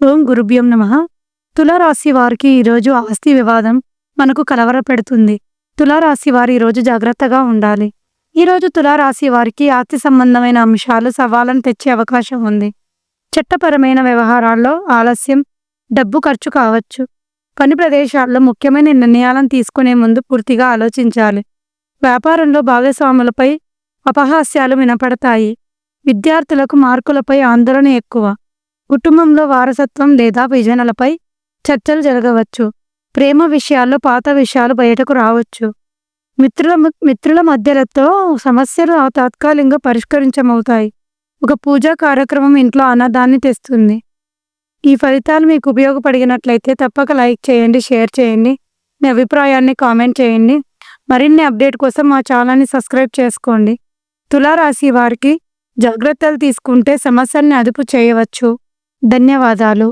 ఓం గురుభ్యం నమః. తులారాశి వారికి ఈరోజు ఆస్తి వివాదం మనకు కలవరపెడుతుంది. తులారాశి వారు ఈరోజు జాగ్రత్తగా ఉండాలి. ఈరోజు తులారాశి వారికి ఆస్తి సంబంధమైన అంశాలు సవాళ్ళను తెచ్చే అవకాశం ఉంది. చట్టపరమైన వ్యవహారాల్లో ఆలస్యం, డబ్బు ఖర్చు కావచ్చు. పని ప్రదేశాల్లో ముఖ్యమైన నిర్ణయాలను తీసుకునే ముందు పూర్తిగా ఆలోచించాలి. వ్యాపారంలో భాగస్వాములపై అపహాస్యాలు వినపడతాయి. విద్యార్థులకు మార్కులపై ఆందోళన ఎక్కువ. కుటుంబంలో వారసత్వం లేదా విజనలపై చర్చలు జరగవచ్చు. ప్రేమ విషయాల్లో పాత విషయాలు బయటకు రావచ్చు. మిత్రుల మధ్యలతో సమస్యలు తాత్కాలికంగా పరిష్కరించమవుతాయి. ఒక పూజా కార్యక్రమం ఇంట్లో ఆనందాన్ని తెస్తుంది. ఈ ఫలితాలు మీకు ఉపయోగపడినట్లయితే తప్పక లైక్ చేయండి, షేర్ చేయండి, మీ అభిప్రాయాన్ని కామెంట్ చేయండి. మరిన్ని అప్డేట్ కోసం మా ఛానల్ని సబ్స్క్రైబ్ చేసుకోండి. తులారాశి వారికి జాగ్రత్తలు తీసుకుంటే సమస్యల్ని అదుపు చేయవచ్చు. ధన్యవాదాలు.